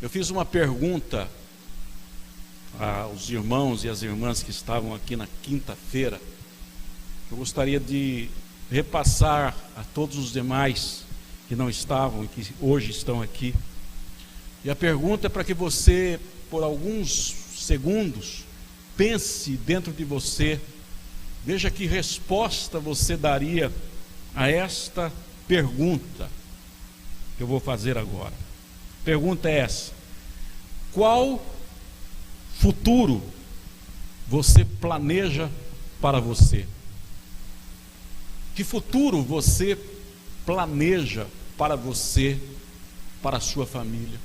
Eu fiz uma pergunta aos irmãos e às irmãs que estavam aqui na quinta-feira. Eu gostaria de repassar a todos os demais que não estavam e que hoje estão aqui. E a pergunta é para que você, por alguns segundos, pense dentro de você, veja que resposta você daria a esta pergunta que eu vou fazer agora. A pergunta é essa: qual futuro você planeja para você? Que futuro você planeja para você, para a sua família?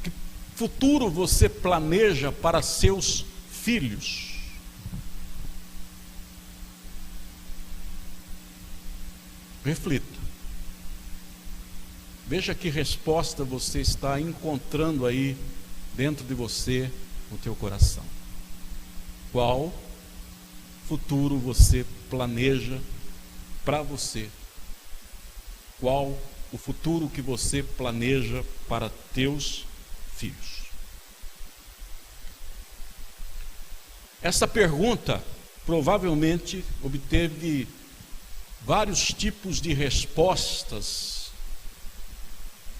Que futuro você planeja para seus filhos? Reflita. Veja que resposta você está encontrando aí dentro de você, no teu coração. Qual futuro você planeja para você? Qual o futuro que você planeja para teus filhos? Essa pergunta provavelmente obteve vários tipos de respostas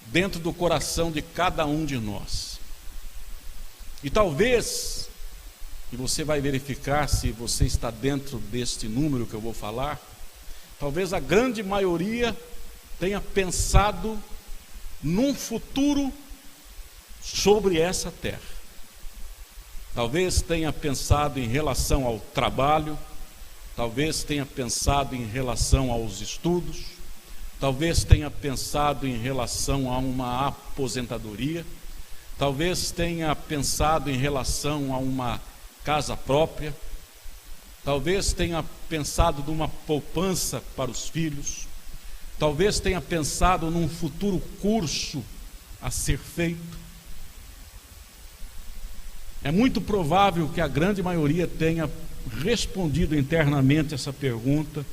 dentro do coração de cada um de nós. E talvez, e você vai verificar se você está dentro deste número que eu vou falar, talvez a grande maioria tenha pensado num futuro sobre essa terra. Talvez tenha pensado em relação ao trabalho, talvez tenha pensado em relação aos estudos, talvez tenha pensado em relação a uma aposentadoria, talvez tenha pensado em relação a uma casa própria, talvez tenha pensado numa poupança para os filhos, talvez tenha pensado num futuro curso a ser feito. É muito provável que a grande maioria tenha respondido internamente essa pergunta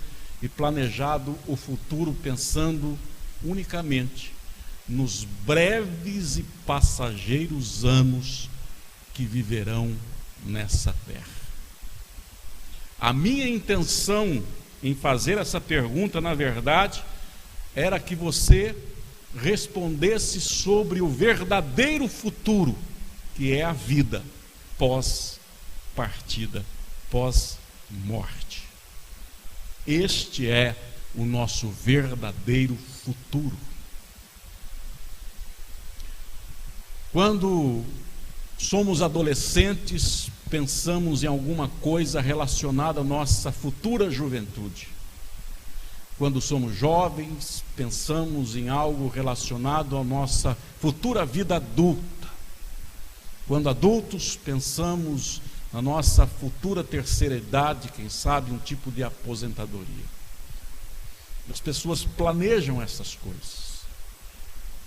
e planejado o futuro pensando unicamente nos breves e passageiros anos que viverão nessa terra. A minha intenção em fazer essa pergunta, na verdade, era que você respondesse sobre o verdadeiro futuro, que é a vida pós-partida, pós-morte. Este é o nosso verdadeiro futuro. Quando somos adolescentes, pensamos em alguma coisa relacionada à nossa futura juventude. Quando somos jovens, pensamos em algo relacionado à nossa futura vida adulta. Quando adultos, pensamos na nossa futura terceira idade, quem sabe um tipo de aposentadoria. As pessoas planejam essas coisas,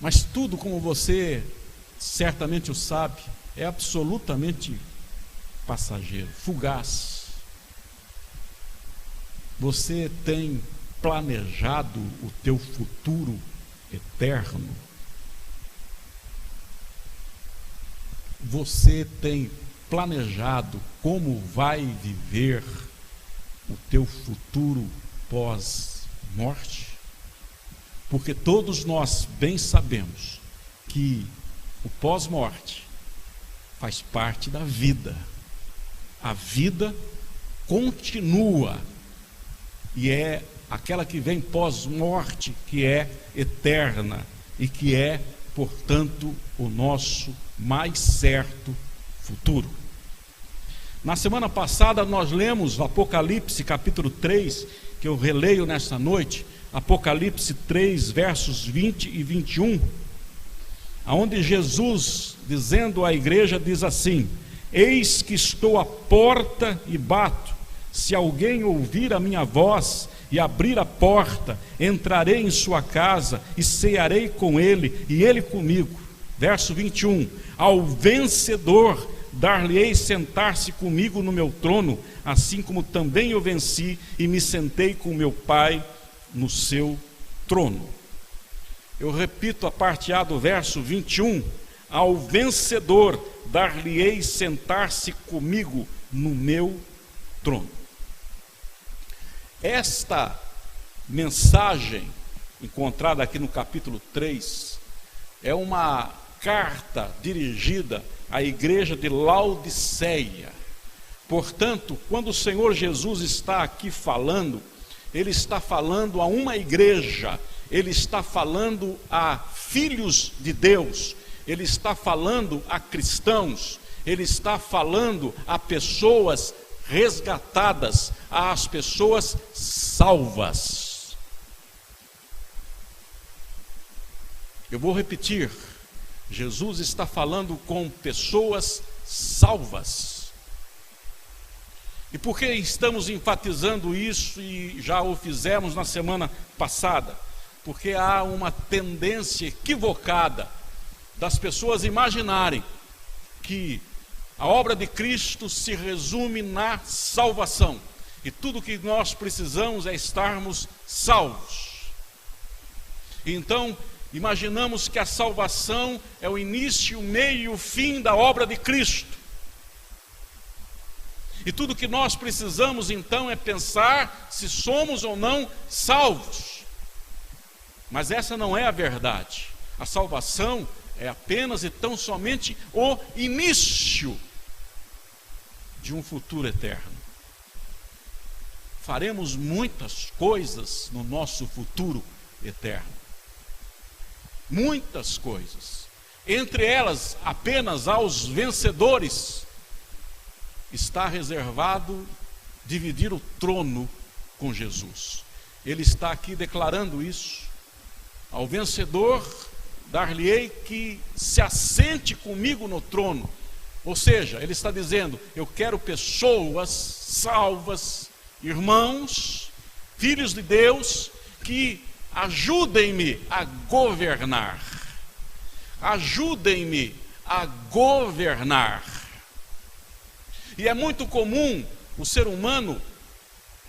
mas tudo, como você certamente o sabe, é absolutamente passageiro, fugaz. Você tem planejado o teu futuro eterno? Você tem planejado como vai viver o teu futuro pós-morte? Porque todos nós bem sabemos que o pós-morte faz parte da vida. A vida continua e é aquela que vem pós-morte que é eterna e que é, portanto, o nosso mais certo futuro. Na semana passada nós lemos Apocalipse capítulo 3, que eu releio nesta noite, Apocalipse 3, versos 20 e 21, onde Jesus, dizendo à igreja, diz assim: eis que estou à porta e bato, se alguém ouvir a minha voz e abrir a porta, entrarei em sua casa e cearei com ele e ele comigo. Verso 21, ao vencedor dar-lhe-ei sentar-se comigo no meu trono, assim como também eu venci e me sentei com meu Pai no seu trono. Eu repito a parte A do verso 21. Ao vencedor dar-lhe-ei sentar-se comigo no meu trono. Esta mensagem, encontrada aqui no capítulo 3, é uma carta dirigida à igreja de Laodiceia. Portanto, quando o Senhor Jesus está aqui falando, Ele está falando a uma igreja, Ele está falando a filhos de Deus, Ele está falando a cristãos, Ele está falando a pessoas resgatadas, às pessoas salvas. Eu vou repetir, Jesus está falando com pessoas salvas. E por que estamos enfatizando isso e já o fizemos na semana passada? Porque há uma tendência equivocada das pessoas imaginarem que a obra de Cristo se resume na salvação. E tudo que nós precisamos é estarmos salvos. Então, imaginamos que a salvação é o início, o meio e o fim da obra de Cristo. E tudo que nós precisamos então é pensar se somos ou não salvos. Mas essa não é a verdade. A salvação é apenas e tão somente o início de um futuro eterno. Faremos muitas coisas no nosso futuro eterno. Muitas coisas. Entre elas, apenas aos vencedores está reservado dividir o trono com Jesus. Ele está aqui declarando isso. Ao vencedor dar-lhe-ei que se assente comigo no trono. Ou seja, ele está dizendo, eu quero pessoas salvas, irmãos, filhos de Deus, que ajudem-me a governar. Ajudem-me a governar. E é muito comum o ser humano,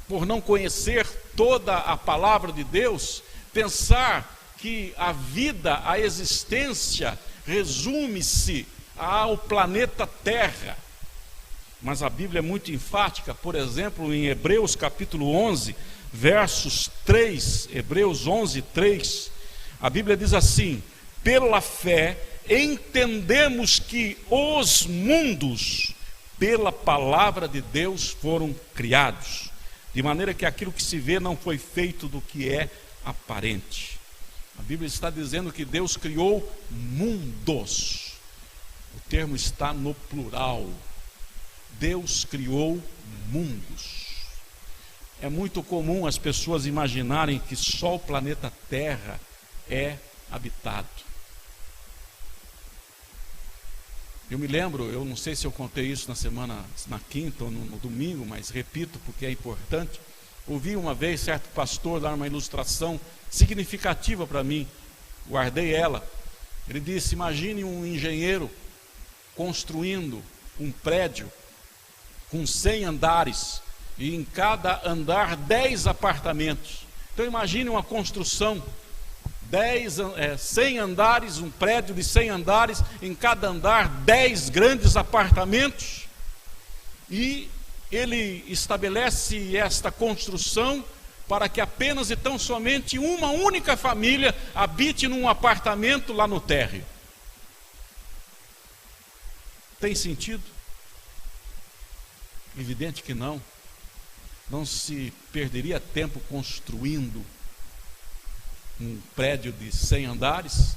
por não conhecer toda a palavra de Deus, pensar que a vida, a existência, resume-se ao planeta Terra. Mas a Bíblia é muito enfática, por exemplo, em Hebreus capítulo 11, versos 3, Hebreus 11, 3, a Bíblia diz assim: pela fé entendemos que os mundos, pela palavra de Deus, foram criados, de maneira que aquilo que se vê não foi feito do que é aparente. A Bíblia está dizendo que Deus criou mundos. O termo está no plural. Deus criou mundos. É muito comum as pessoas imaginarem que só o planeta Terra é habitado. Eu me lembro, eu não sei se eu contei isso na quinta ou no domingo, mas repito porque é importante. Ouvi uma vez certo pastor dar uma ilustração significativa para mim, guardei ela. Ele disse: imagine um engenheiro construindo um prédio com 100 andares e em cada andar 10 apartamentos. Então imagine uma construção, 100 andares, um prédio de 100 andares, em cada andar 10 grandes apartamentos, e ele estabelece esta construção para que apenas e tão somente uma única família habite num apartamento lá no térreo. Tem sentido? Evidente que não. Não se perderia tempo construindo um prédio de 100 andares,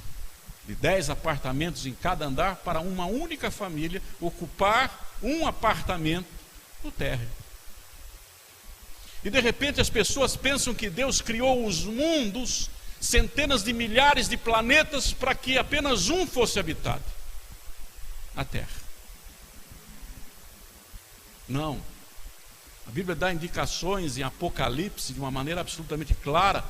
de 10 apartamentos em cada andar, para uma única família ocupar um apartamento no térreo. E de repente as pessoas pensam que Deus criou os mundos, centenas de milhares de planetas, para que apenas um fosse habitado, a Terra. Não. A Bíblia dá indicações em Apocalipse de uma maneira absolutamente clara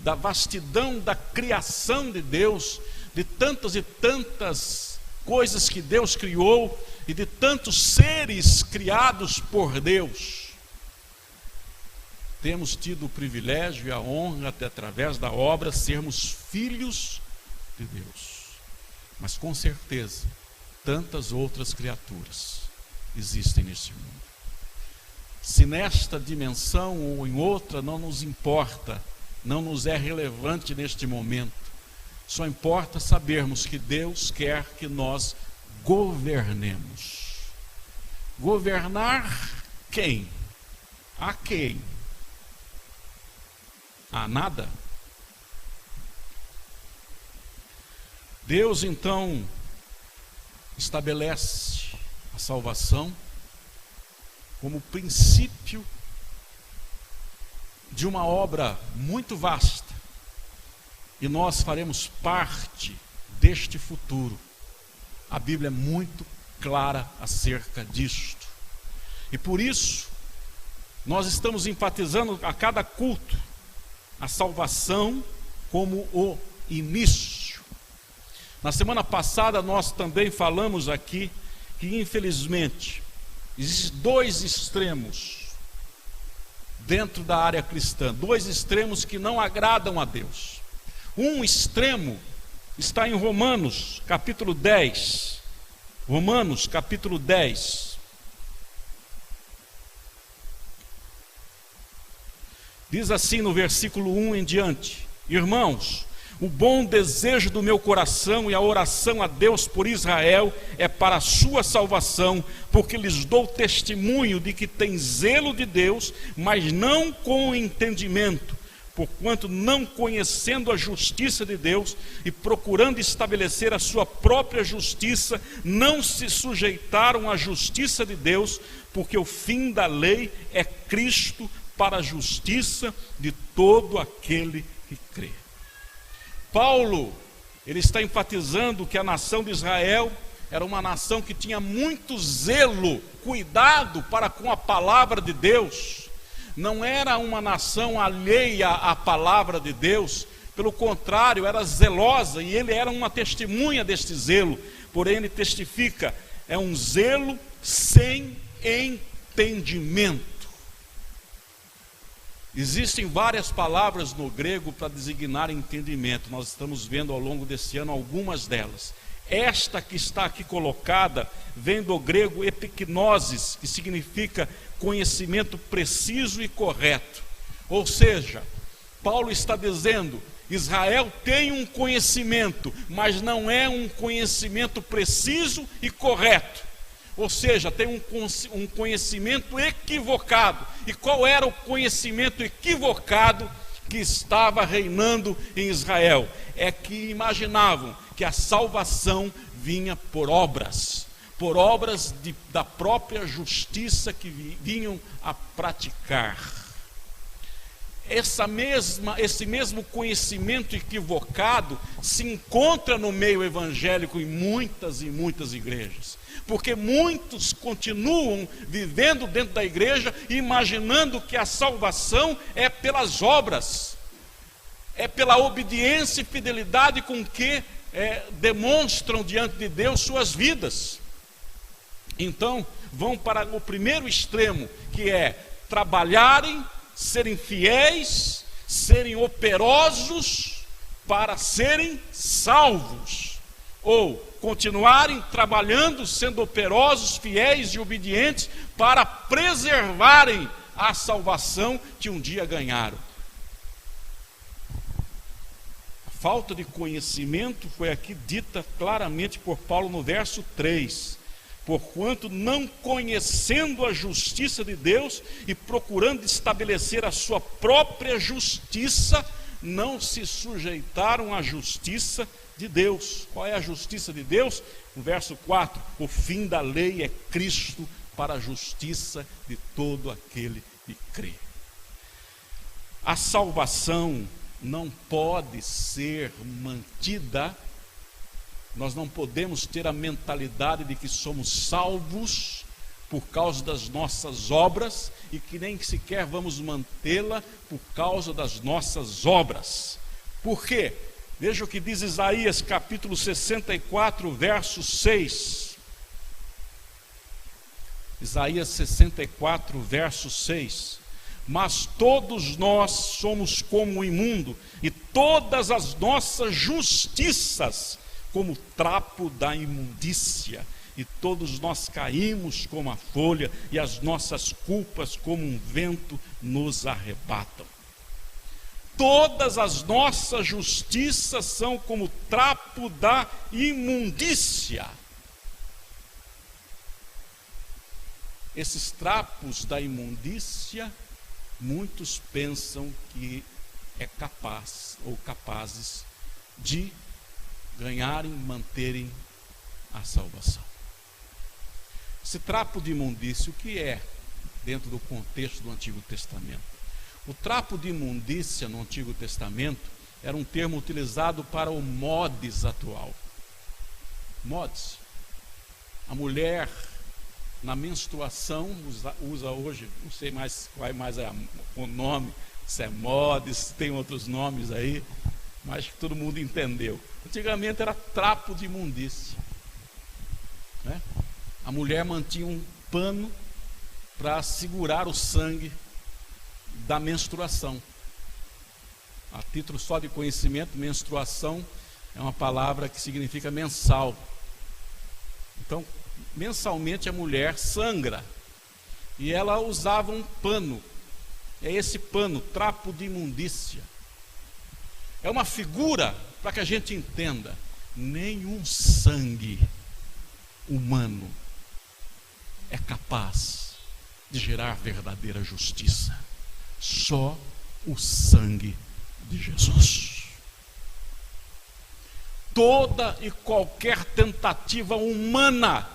da vastidão da criação de Deus, de tantas e tantas coisas que Deus criou e de tantos seres criados por Deus. temos tido o privilégio e a honra de, através da obra, sermos filhos de Deus. Mas com certeza, tantas outras criaturas existem neste mundo. Se nesta dimensão ou em outra não nos importa, não nos é relevante neste momento, só importa sabermos que Deus quer que nós governemos. Governar quem? A quem? A nada? Deus então estabelece a salvação como princípio de uma obra muito vasta, e nós faremos parte deste futuro. A Bíblia é muito clara acerca disto, e por isso nós estamos enfatizando a cada culto a salvação como o início. Na semana passada nós também falamos aqui que, infelizmente, existem dois extremos dentro da área cristã, dois extremos que não agradam a Deus. Um extremo está em Romanos capítulo 10. Romanos capítulo 10. Diz assim no versículo 1 em diante: irmãos, o bom desejo do meu coração e a oração a Deus por Israel é para a sua salvação, porque lhes dou testemunho de que tem zelo de Deus, mas não com entendimento, porquanto não conhecendo a justiça de Deus e procurando estabelecer a sua própria justiça, não se sujeitaram à justiça de Deus, porque o fim da lei é Cristo para a justiça de todo aquele que crê. Paulo, ele está enfatizando que a nação de Israel era uma nação que tinha muito zelo, cuidado para com a palavra de Deus. Não era uma nação alheia à palavra de Deus, pelo contrário, era zelosa, e ele era uma testemunha deste zelo. Porém, ele testifica, é um zelo sem entendimento. Existem várias palavras no grego para designar entendimento. Nós estamos vendo ao longo desse ano algumas delas. Esta que está aqui colocada vem do grego epiknosis, que significa conhecimento preciso e correto. Ou seja, Paulo está dizendo: Israel tem um conhecimento, mas não é um conhecimento preciso e correto. Ou seja, tem um conhecimento equivocado. E qual era o conhecimento equivocado que estava reinando em Israel? É que imaginavam que a salvação vinha por obras da própria justiça que vinham a praticar. Esse mesmo conhecimento equivocado se encontra no meio evangélico em muitas e muitas igrejas. Porque muitos continuam vivendo dentro da igreja imaginando que a salvação é pelas obras, é pela obediência e fidelidade com que demonstram diante de Deus suas vidas. Então vão para o primeiro extremo, que é trabalharem, serem fiéis, serem operosos para serem salvos, ou continuarem trabalhando, sendo operosos, fiéis e obedientes para preservarem a salvação que um dia ganharam. A falta de conhecimento foi aqui dita claramente por Paulo no verso 3. Porquanto não conhecendo a justiça de Deus e procurando estabelecer a sua própria justiça, não se sujeitaram à justiça de Deus. Qual é a justiça de Deus? No verso 4, o fim da lei é Cristo para a justiça de todo aquele que crê. A salvação não pode ser mantida. Nós não podemos ter a mentalidade de que somos salvos por causa das nossas obras e que nem sequer vamos mantê-la por causa das nossas obras. Por quê? Veja o que diz Isaías capítulo 64, verso 6. Isaías 64, verso 6. mas todos nós somos como o imundo, e todas as nossas justiças como trapo da imundícia, e todos nós caímos como a folha, e as nossas culpas como um vento nos arrebatam. Todas as nossas justiças são como trapo da imundícia. Esses trapos da imundícia, muitos pensam que é capaz ou capazes de ganharem, manterem a salvação. Esse trapo de imundícia, o que é dentro do contexto do Antigo Testamento? O trapo de imundícia no Antigo Testamento era um termo utilizado para o mods atual. Mods. A mulher na menstruação usa hoje, não sei mais qual mais é o nome, se é mods, tem outros nomes aí, mas que todo mundo entendeu. Antigamente era trapo de imundícia, né? A mulher mantinha um pano para segurar o sangue da menstruação. A título só de conhecimento, menstruação é uma palavra que significa mensal. Então, mensalmente a mulher sangra, e ela usava um pano. É esse pano, trapo de imundícia. É uma figura para que a gente entenda: nenhum sangue humano é capaz de gerar verdadeira justiça. Só o sangue de Jesus. Toda e qualquer tentativa humana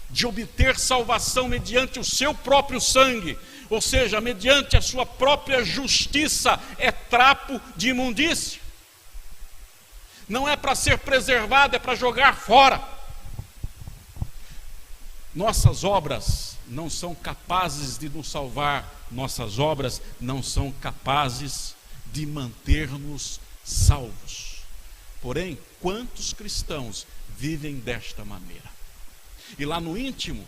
de obter salvação mediante o seu próprio sangue, ou seja, mediante a sua própria justiça, é trapo de imundícia. Não é para ser preservado, é para jogar fora. Nossas obras não são capazes de nos salvar, nossas obras não são capazes de manter-nos salvos. Porém, quantos cristãos vivem desta maneira? E lá no íntimo,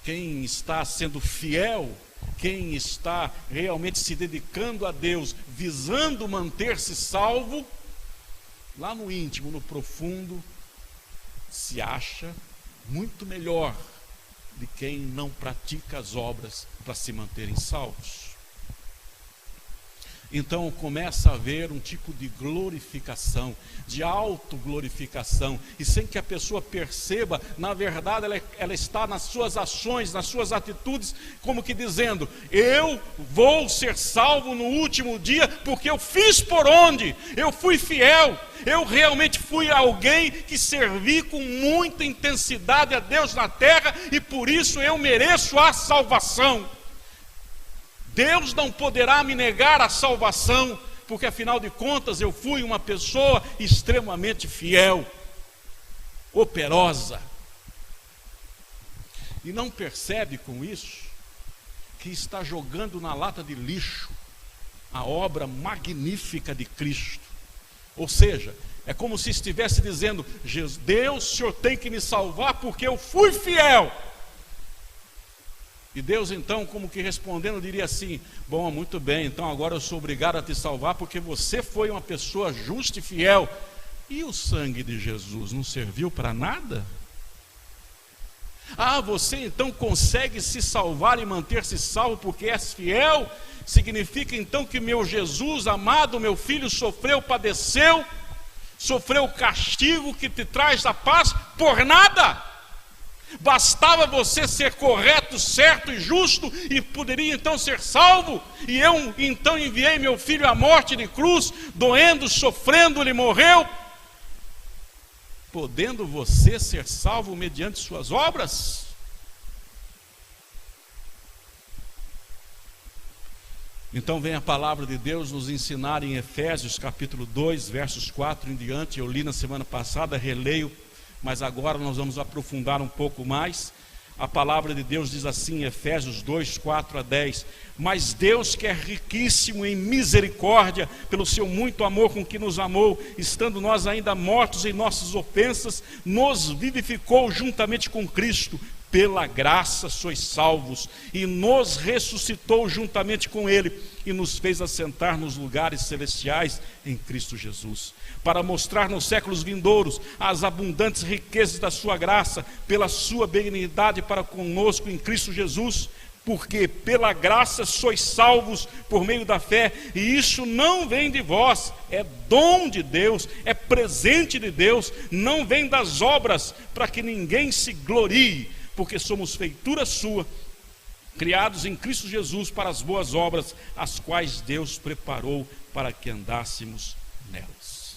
quem está sendo fiel, quem está realmente se dedicando a Deus, visando manter-se salvo, lá no íntimo, no profundo, se acha muito melhor de quem não pratica as obras para se manterem salvos. Então começa a haver um tipo de glorificação, de autoglorificação, e sem que a pessoa perceba, na verdade ela está nas suas ações, nas suas atitudes, como que dizendo: eu vou ser salvo no último dia, porque eu fiz por onde, eu fui fiel, eu realmente fui alguém que servi com muita intensidade a Deus na terra, e por isso eu mereço a salvação. Deus não poderá me negar a salvação, porque afinal de contas eu fui uma pessoa extremamente fiel, operosa. E não percebe com isso que está jogando na lata de lixo a obra magnífica de Cristo. Ou seja, é como se estivesse dizendo: Deus, o Senhor tem que me salvar porque eu fui fiel. E Deus então, como que respondendo, diria assim: bom, muito bem, então agora eu sou obrigado a te salvar porque você foi uma pessoa justa e fiel. E o sangue de Jesus não serviu para nada? Ah, você então consegue se salvar e manter-se salvo porque és fiel? Significa então que meu Jesus amado, meu filho, sofreu, padeceu, sofreu o castigo que te traz a paz por nada? Bastava você ser correto, certo e justo e poderia então ser salvo? E eu então enviei meu filho à morte de cruz, doendo, sofrendo, ele morreu, podendo você ser salvo mediante suas obras? Então vem a palavra de Deus nos ensinar em Efésios capítulo 2, versos 4 em diante. Eu li na semana passada, releio, mas agora nós vamos aprofundar um pouco mais. A palavra de Deus diz assim em Efésios 2, 4 a 10: mas Deus, que é riquíssimo em misericórdia, pelo seu muito amor com que nos amou, estando nós ainda mortos em nossas ofensas, nos vivificou juntamente com Cristo. Pela graça sois salvos, e nos ressuscitou juntamente com Ele, e nos fez assentar nos lugares celestiais em Cristo Jesus, para mostrar nos séculos vindouros as abundantes riquezas da sua graça, pela sua benignidade para conosco em Cristo Jesus, porque pela graça sois salvos por meio da fé, e isso não vem de vós, é dom de Deus, é presente de Deus, não vem das obras, para que ninguém se glorie, porque somos feitura sua, criados em Cristo Jesus para as boas obras, as quais Deus preparou para que andássemos nelas.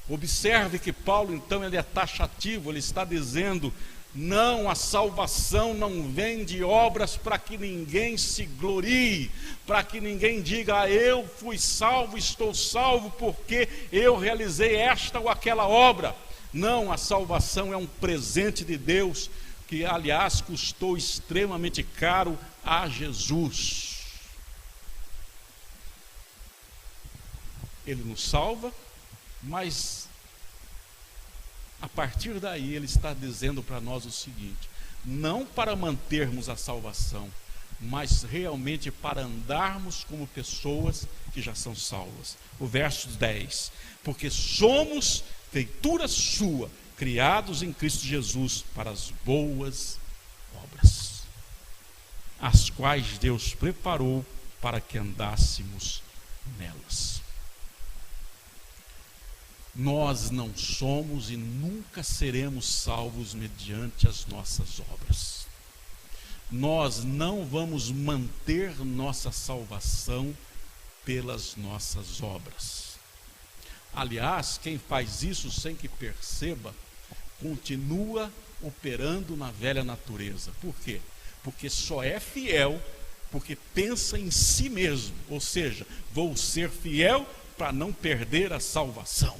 Observe que Paulo, então, ele é taxativo, ele está dizendo: não, a salvação não vem de obras para que ninguém se glorie, para que ninguém diga: eu fui salvo, estou salvo porque eu realizei esta ou aquela obra. Não, a salvação é um presente de Deus, que aliás custou extremamente caro a Jesus. Ele nos salva, mas a partir daí ele está dizendo para nós o seguinte: não para mantermos a salvação, mas realmente para andarmos como pessoas que já são salvas. O verso 10: porque somos feitura sua, criados em Cristo Jesus para as boas obras, as quais Deus preparou para que andássemos nelas. Nós não somos e nunca seremos salvos mediante as nossas obras. Nós não vamos manter nossa salvação pelas nossas obras. Aliás, quem faz isso sem que perceba, continua operando na velha natureza. Por quê? Porque só é fiel porque pensa em si mesmo, ou seja, vou ser fiel para não perder a salvação.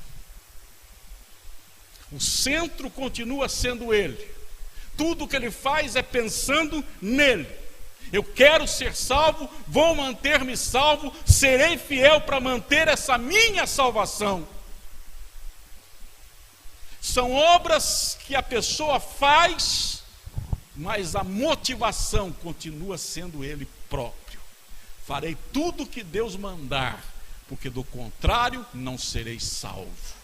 O centro continua sendo ele. Tudo que ele faz é pensando nele. Eu quero ser salvo, vou manter-me salvo, serei fiel para manter essa minha salvação. São obras que a pessoa faz, mas a motivação continua sendo ele próprio. Farei tudo o que Deus mandar, porque do contrário não serei salvo.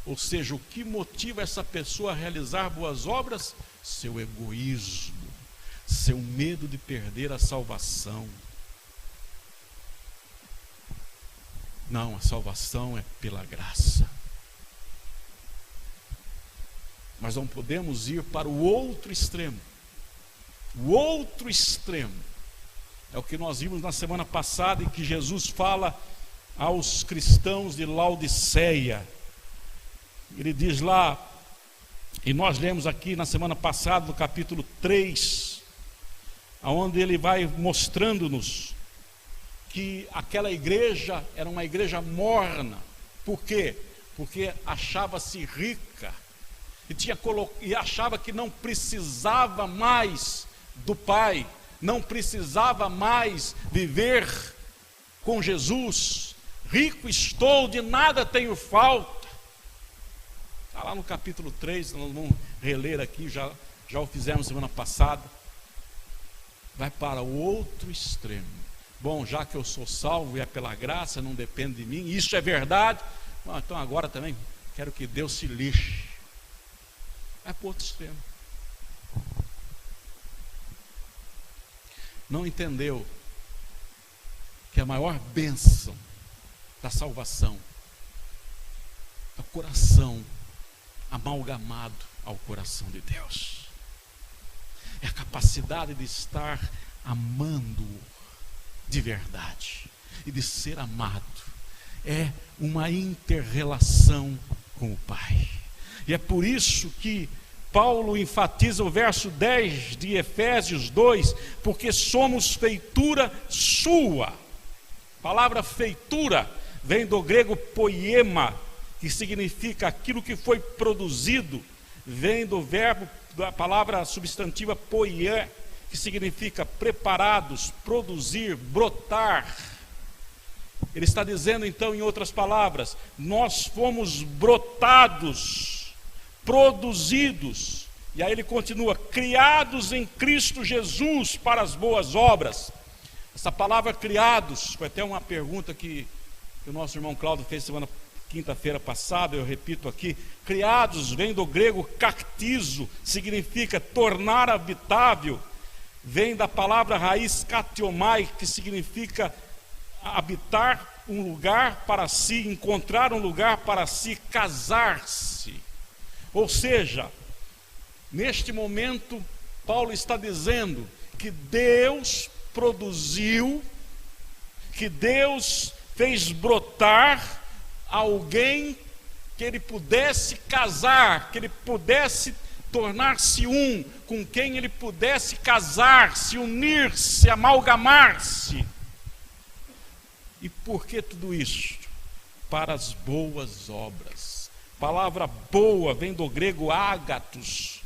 Ou seja, o que motiva essa pessoa a realizar boas obras? Seu egoísmo, seu medo de perder a salvação. Não, a salvação é pela graça. Mas não podemos ir para o outro extremo. O outro extremo é o que nós vimos na semana passada, em que Jesus fala aos cristãos de Laodiceia. Ele diz lá, e nós lemos aqui na semana passada, no capítulo 3, onde ele vai mostrando-nos que aquela igreja era uma igreja morna. Por quê? Porque achava-se rica e achava que não precisava mais do Pai, não precisava mais viver com Jesus. Rico estou, de nada tenho falta. Está lá no capítulo 3, nós vamos reler aqui, já o fizemos semana passada. Vai para o outro extremo. Bom, já que eu sou salvo e é pela graça, não depende de mim, isso é verdade. Bom, então agora também quero que Deus se lixe. Vai para o outro extremo. Não entendeu que a maior bênção da salvação é o coração amalgamado ao coração de Deus. É a capacidade de estar amando-o de verdade e de ser amado. É uma inter-relação com o Pai. E é por isso que Paulo enfatiza o verso 10 de Efésios 2, porque somos feitura sua. A palavra feitura vem do grego poiema, que significa aquilo que foi produzido, vem do verbo, da palavra substantiva poié, que significa preparados, produzir, brotar. Ele está dizendo então, em outras palavras, nós fomos brotados, produzidos, E aí ele continua: criados em Cristo Jesus para as boas obras. Essa palavra criados, foi até uma pergunta que o nosso irmão Cláudio fez quinta-feira passada, eu repito aqui. Criados vem do grego kaktizo, significa tornar habitável. Vem da palavra raiz katiomai, que significa habitar um lugar para si, encontrar um lugar para si, casar-se. Ou seja, neste momento, Paulo está dizendo que Deus produziu, que Deus fez brotar alguém que ele pudesse casar, que ele pudesse tornar-se um, com quem ele pudesse casar-se, unir-se, amalgamar-se. E por que tudo isso? Para as boas obras. A palavra boa vem do grego ágatos,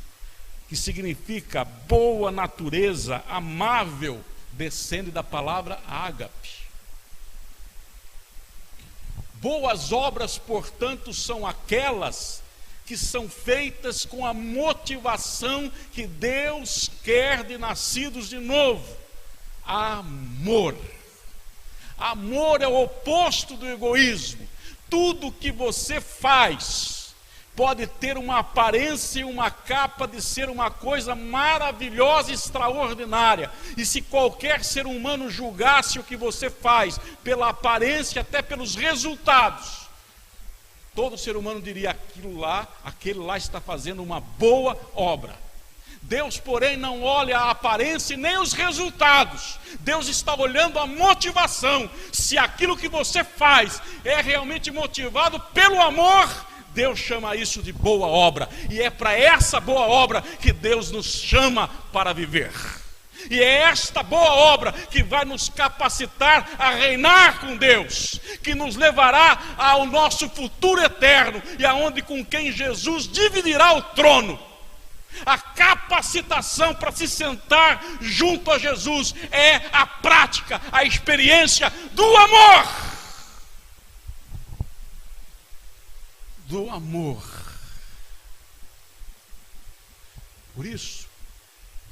que significa boa natureza, amável, descende da palavra ágape. Boas obras, portanto, são aquelas que são feitas com a motivação que Deus quer de nascidos de novo: amor. Amor é o oposto do egoísmo. Tudo que você faz pode ter uma aparência e uma capa de ser uma coisa maravilhosa e extraordinária. E se qualquer ser humano julgasse o que você faz pela aparência, até pelos resultados, todo ser humano diria: aquele lá está fazendo uma boa obra. Deus, porém, não olha a aparência e nem os resultados. Deus está olhando a motivação. Se aquilo que você faz é realmente motivado pelo amor, Deus chama isso de boa obra. E é para essa boa obra que Deus nos chama para viver. E é esta boa obra que vai nos capacitar a reinar com Deus, que nos levará ao nosso futuro eterno, e aonde com quem Jesus dividirá o trono. A capacitação para se sentar junto a Jesus é a prática, a experiência do amor. Do amor. Por isso,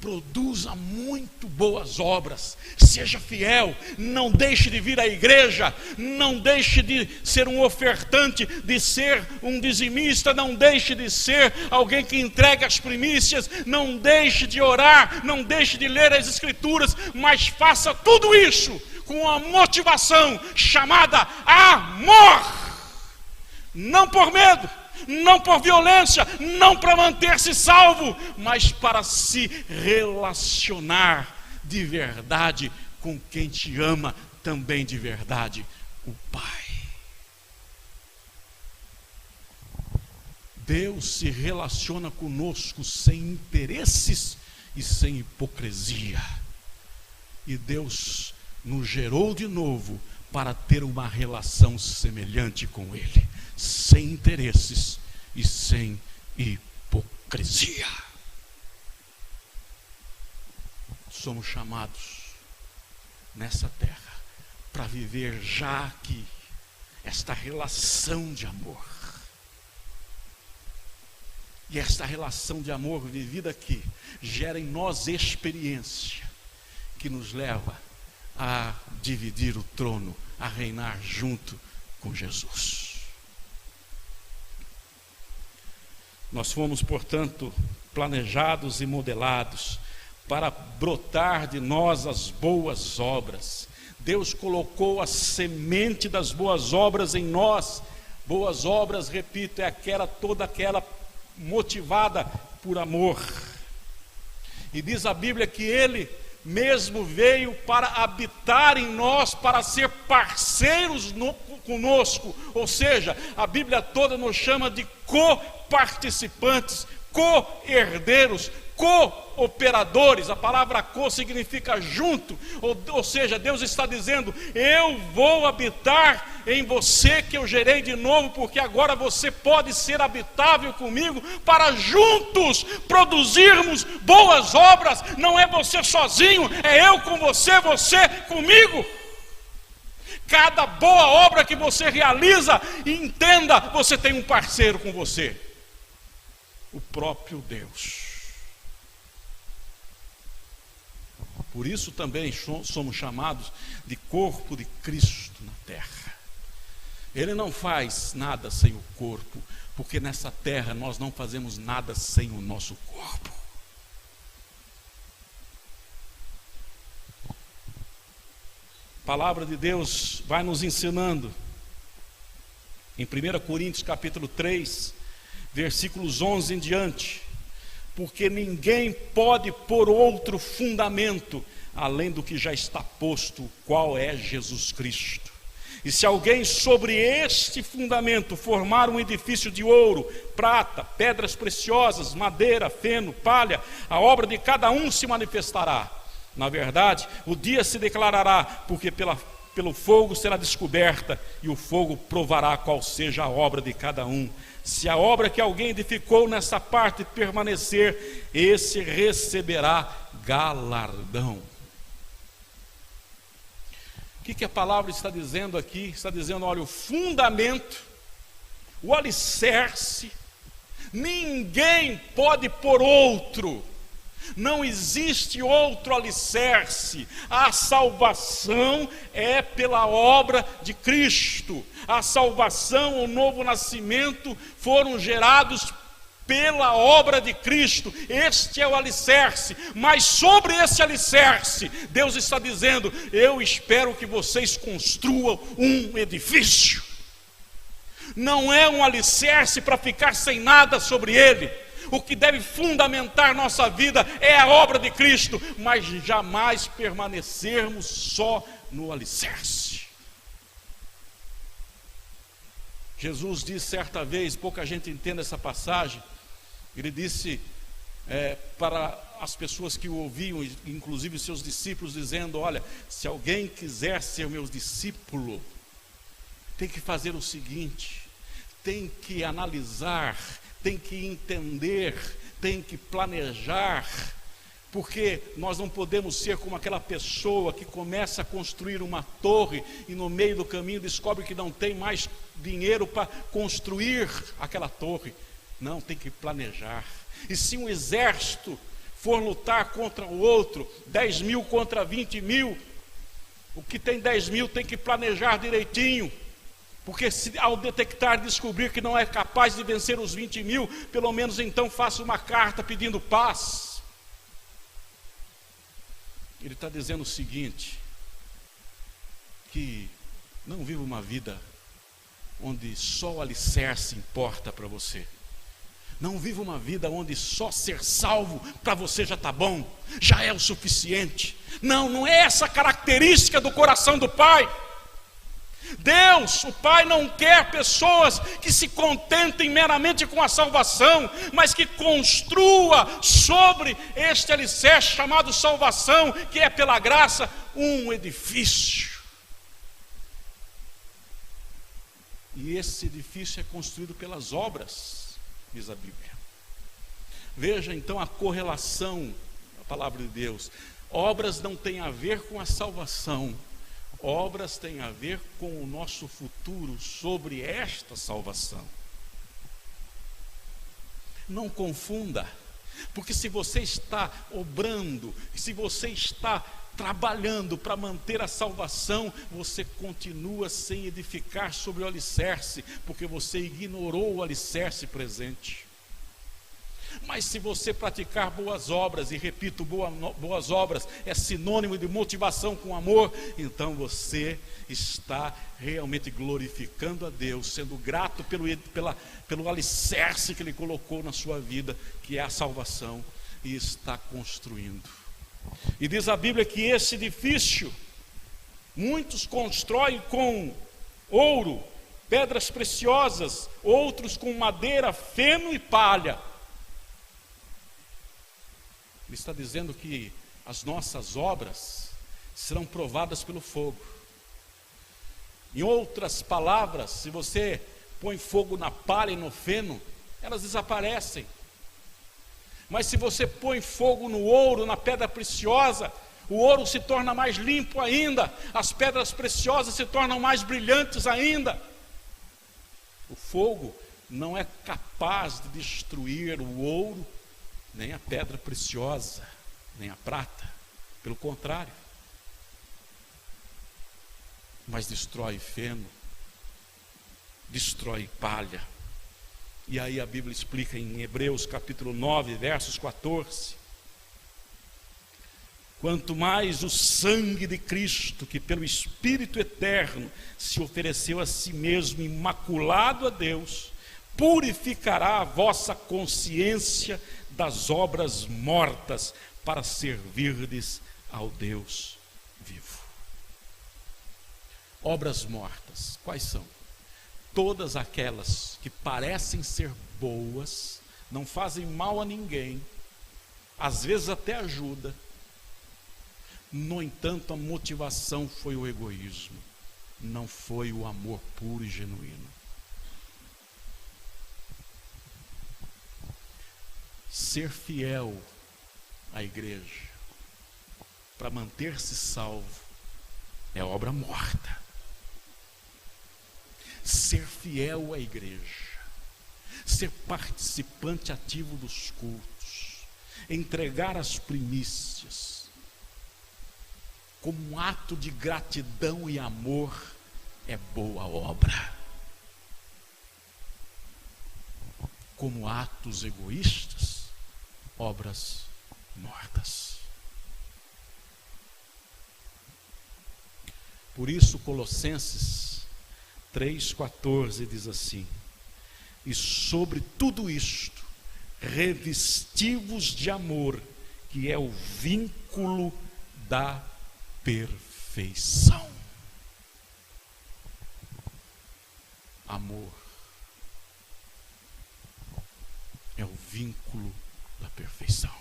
produza muito boas obras, seja fiel, não deixe de vir à igreja, não deixe de ser um ofertante, de ser um dizimista, não deixe de ser alguém que entrega as primícias, não deixe de orar, não deixe de ler as escrituras, mas faça tudo isso com a motivação chamada amor. Não por medo, não por violência, não para manter-se salvo, mas para se relacionar de verdade com quem te ama também de verdade, o Pai. Deus se relaciona conosco sem interesses e sem hipocrisia. E Deus nos gerou de novo para ter uma relação semelhante com Ele, sem interesses e sem hipocrisia. Somos chamados nessa terra para viver já aqui esta relação de amor. E esta relação de amor vivida aqui gera em nós experiência que nos leva a dividir o trono, a reinar junto com Jesus. Nós fomos, portanto, planejados e modelados para brotar de nós as boas obras. Deus colocou a semente das boas obras em nós. Boas obras, repito, é toda aquela motivada por amor. E diz a Bíblia que Ele mesmo veio para habitar em nós, para ser parceiros conosco. Ou seja, a Bíblia toda nos chama de co-participantes, co-herdeiros, cooperadores. A palavra co significa junto, ou seja, Deus está dizendo: eu vou habitar em você, que eu gerei de novo, porque agora você pode ser habitável comigo, para juntos produzirmos boas obras. Não é você sozinho, é eu com você, você comigo. Cada boa obra que você realiza, entenda, você tem um parceiro com você, o próprio Deus. Por isso também somos chamados de corpo de Cristo na terra. Ele não faz nada sem o corpo, porque nessa terra nós não fazemos nada sem o nosso corpo. A palavra de Deus vai nos ensinando em 1 Coríntios capítulo 3, versículos 11 em diante: porque ninguém pode pôr outro fundamento além do que já está posto, o qual é Jesus Cristo. E se alguém sobre este fundamento formar um edifício de ouro, prata, pedras preciosas, madeira, feno, palha, a obra de cada um se manifestará. Na verdade, o dia se declarará, porque pelo fogo será descoberta, e o fogo provará qual seja a obra de cada um. Se a obra que alguém edificou nessa parte permanecer, esse receberá galardão. O que a palavra está dizendo aqui? Está dizendo, olha, o fundamento, o alicerce, ninguém pode pôr outro. Não existe outro alicerce. A salvação é pela obra de Cristo. A salvação, o novo nascimento foram gerados pela obra de Cristo. Este é o alicerce. Mas sobre esse alicerce, Deus está dizendo: eu espero que vocês construam um edifício. Não é um alicerce para ficar sem nada sobre ele. O que deve fundamentar nossa vida é a obra de Cristo, mas jamais permanecermos só no alicerce. Jesus disse certa vez, pouca gente entende essa passagem, ele disse para as pessoas que o ouviam, inclusive seus discípulos, dizendo: olha, se alguém quiser ser meu discípulo, tem que fazer o seguinte, tem que analisar, tem que entender, tem que planejar, porque nós não podemos ser como aquela pessoa que começa a construir uma torre e no meio do caminho descobre que não tem mais dinheiro para construir aquela torre. Não, tem que planejar. E se um exército for lutar contra o outro, 10 mil contra 20 mil, o que tem 10 mil tem que planejar direitinho. Porque se ao detectar, descobrir que não é capaz de vencer os 20 mil, pelo menos então faça uma carta pedindo paz. Ele está dizendo o seguinte, que não viva uma vida onde só o alicerce importa para você. Não viva uma vida onde só ser salvo para você já está bom, já é o suficiente. Não, não é essa característica do coração do Pai. Deus, o Pai, não quer pessoas que se contentem meramente com a salvação, mas que construa sobre este alicerce chamado salvação, que é pela graça, um edifício. E esse edifício é construído pelas obras, diz a Bíblia. Veja então a correlação da palavra de Deus. Obras não têm a ver com a salvação. Obras têm a ver com o nosso futuro sobre esta salvação. Não confunda, porque se você está obrando, se você está trabalhando para manter a salvação, você continua sem edificar sobre o alicerce, porque você ignorou o alicerce presente. Mas se você praticar boas obras, e repito, boas obras é sinônimo de motivação com amor, então você está realmente glorificando a Deus, sendo grato pelo alicerce que Ele colocou na sua vida, que é a salvação, e está construindo. E diz a Bíblia que esse edifício, muitos constroem com ouro, pedras preciosas, outros com madeira, feno e palha. Ele está dizendo que as nossas obras serão provadas pelo fogo. Em outras palavras, se você põe fogo na palha e no feno, elas desaparecem. Mas se você põe fogo no ouro, na pedra preciosa, o ouro se torna mais limpo ainda, as pedras preciosas se tornam mais brilhantes ainda. O fogo não é capaz de destruir o ouro, nem a pedra preciosa, nem a prata. Pelo contrário. Mas destrói feno, destrói palha. E aí a Bíblia explica em Hebreus capítulo 9, versos 14. Quanto mais o sangue de Cristo, que pelo Espírito eterno se ofereceu a si mesmo imaculado a Deus, purificará a vossa consciência das obras mortas, para servirdes ao Deus vivo. Obras mortas, quais são? Todas aquelas que parecem ser boas, não fazem mal a ninguém, às vezes até ajuda. No entanto, a motivação foi o egoísmo, não foi o amor puro e genuíno. Ser fiel à igreja, para manter-se salvo, é obra morta. Ser fiel à igreja, ser participante ativo dos cultos, entregar as primícias, como um ato de gratidão e amor, é boa obra. Como atos egoístas, obras mortas. Por isso Colossenses 3,14 diz assim: e sobre tudo isto, revesti-vos de amor, que é o vínculo da perfeição. Amor é o vínculo da perfeição.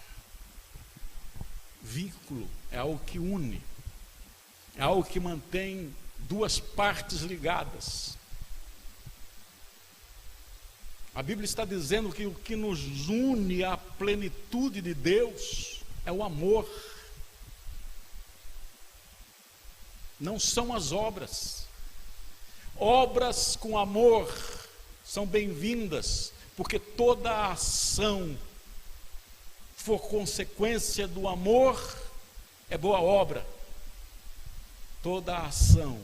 Vínculo é algo que une, é algo que mantém duas partes ligadas. A Bíblia está dizendo que o que nos une à plenitude de Deus é o amor. Não são as obras. Obras com amor são bem-vindas, porque toda a ação for consequência do amor é boa obra. Toda a ação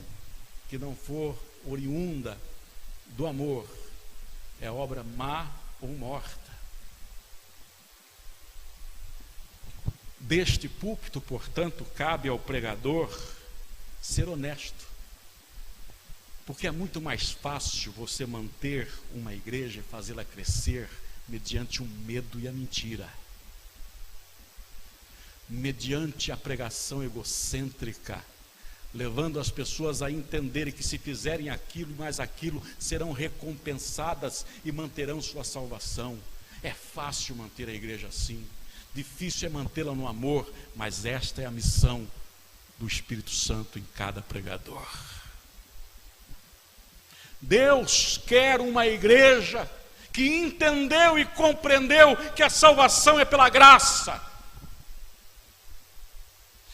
que não for oriunda do amor é obra má ou morta. Deste púlpito, portanto, cabe ao pregador ser honesto, porque é muito mais fácil você manter uma igreja e fazê-la crescer mediante o medo e a mentira, mediante a pregação egocêntrica, levando as pessoas a entenderem que se fizerem aquilo e mais aquilo, serão recompensadas e manterão sua salvação. É fácil manter a igreja assim, difícil é mantê-la no amor, mas esta é a missão do Espírito Santo em cada pregador. Deus quer uma igreja que entendeu e compreendeu que a salvação é pela graça,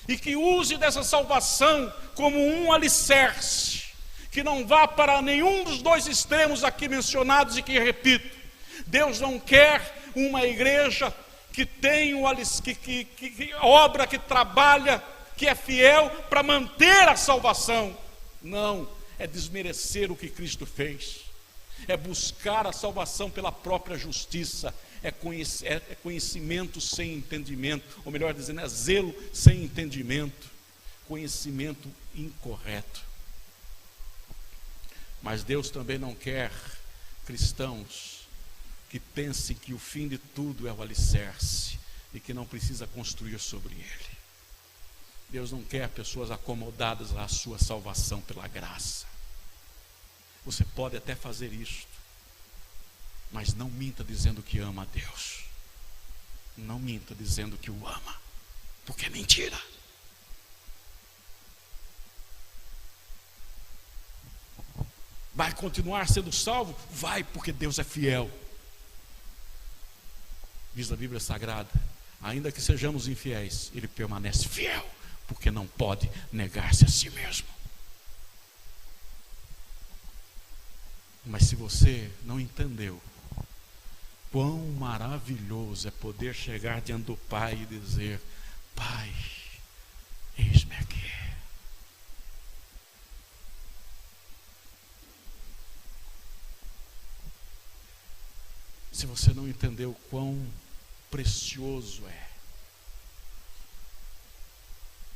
e que use dessa salvação como um alicerce, que não vá para nenhum dos dois extremos aqui mencionados e que repito. Deus não quer uma igreja que tem que obra, que trabalha, que é fiel para manter a salvação. Não, é desmerecer o que Cristo fez, é buscar a salvação pela própria justiça, é conhecimento sem entendimento, ou melhor dizendo, é zelo sem entendimento, conhecimento incorreto. Mas Deus também não quer cristãos que pensem que o fim de tudo é o alicerce e que não precisa construir sobre ele. Deus não quer pessoas acomodadas à sua salvação pela graça. Você pode até fazer isto, mas não minta dizendo que ama a Deus. Não minta dizendo que o ama, porque é mentira. Vai continuar sendo salvo? Vai, porque Deus é fiel. Diz a Bíblia Sagrada, ainda que sejamos infiéis, Ele permanece fiel, porque não pode negar-se a si mesmo. Mas se você não entendeu quão maravilhoso é poder chegar diante do Pai e dizer: Pai, eis-me aqui. Se você não entendeu quão precioso é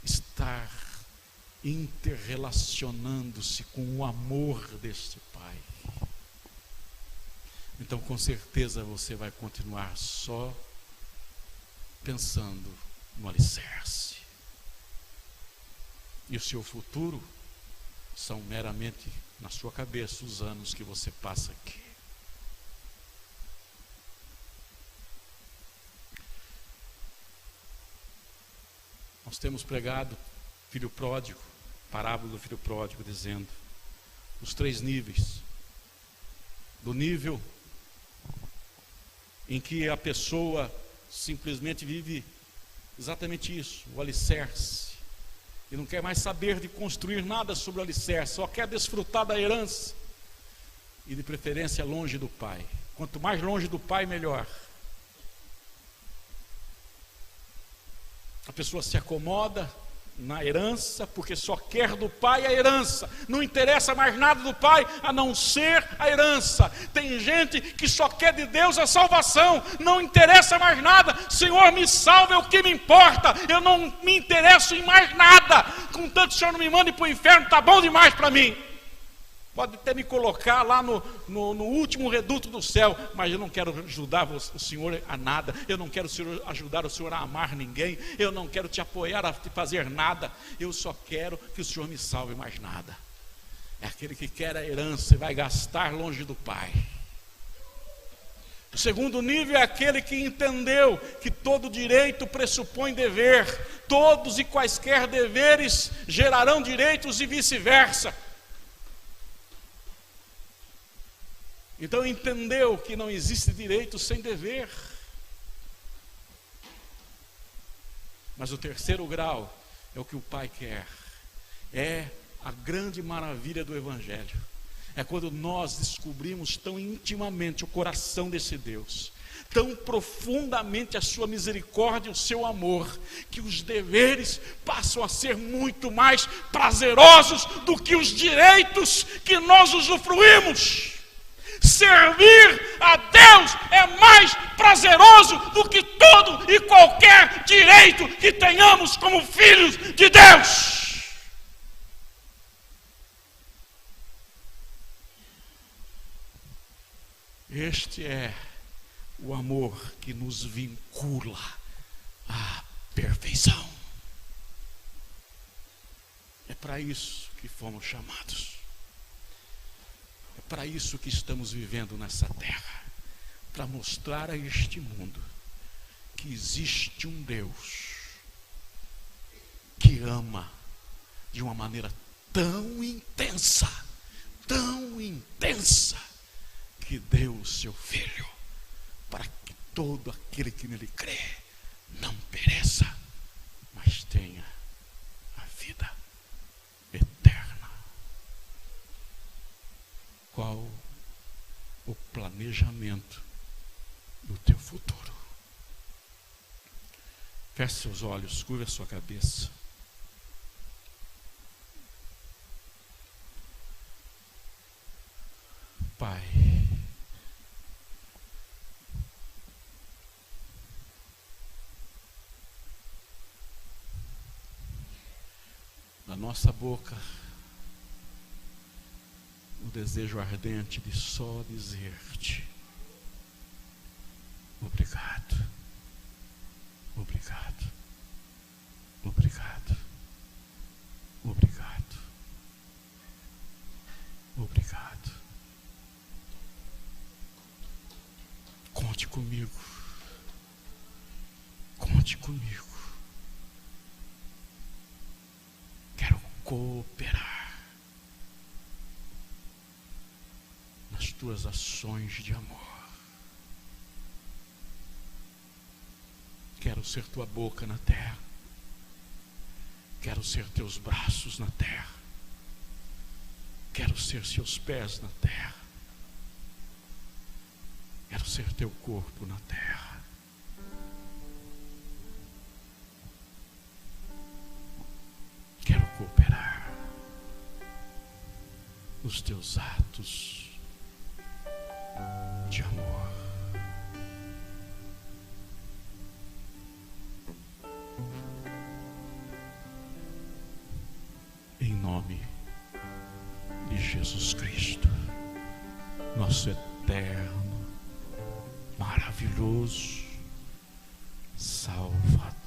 estar interrelacionando-se com o amor deste Pai, então com certeza você vai continuar só pensando no alicerce. E o seu futuro são meramente na sua cabeça os anos que você passa aqui. Nós temos pregado filho pródigo, parábola do filho pródigo, dizendo os 3 níveis. Do nível em que a pessoa simplesmente vive exatamente isso, o alicerce, e não quer mais saber de construir nada sobre o alicerce, só quer desfrutar da herança, e de preferência longe do pai. Quanto mais longe do pai, melhor. A pessoa se acomoda na herança, porque só quer do pai a herança, não interessa mais nada do pai a não ser a herança. Tem gente que só quer de Deus a salvação, não interessa mais nada. Senhor, me salve, é o que me importa, eu não me interesso em mais nada, contanto o Senhor não me mande para o inferno, está bom demais para mim. Pode até me colocar lá no último reduto do céu, mas eu não quero ajudar o Senhor a nada. Eu não quero ajudar o Senhor a amar ninguém. Eu não quero te apoiar a te fazer nada. Eu só quero que o Senhor me salve, mais nada. É aquele que quer a herança e vai gastar longe do Pai. O segundo nível é aquele que entendeu que todo direito pressupõe dever. Todos e quaisquer deveres gerarão direitos e vice-versa. Então entendeu que não existe direito sem dever. Mas o terceiro grau é o que o Pai quer. É a grande maravilha do Evangelho. É quando nós descobrimos tão intimamente o coração desse Deus, tão profundamente a sua misericórdia e o seu amor, que os deveres passam a ser muito mais prazerosos do que os direitos que nós usufruímos. Servir a Deus é mais prazeroso do que todo e qualquer direito que tenhamos como filhos de Deus. Este é o amor que nos vincula à perfeição. É para isso que fomos chamados. É para isso que estamos vivendo nessa terra, para mostrar a este mundo que existe um Deus que ama de uma maneira tão intensa, que deu o seu Filho, para que todo aquele que nele crê não pereça, mas tenha a vida eterna. Qual o planejamento do teu futuro? Feche seus olhos, curva a sua cabeça. Pai, na nossa boca o desejo ardente de só dizer-te obrigado, obrigado, obrigado, obrigado, obrigado. Conte comigo, conte comigo. Quero cooperar nas tuas ações de amor. Quero ser tua boca na terra. Quero ser teus braços na terra. Quero ser seus pés na terra. Quero ser teu corpo na terra. os teus atos de amor. Em nome de Jesus Cristo, nosso eterno, maravilhoso Salvador.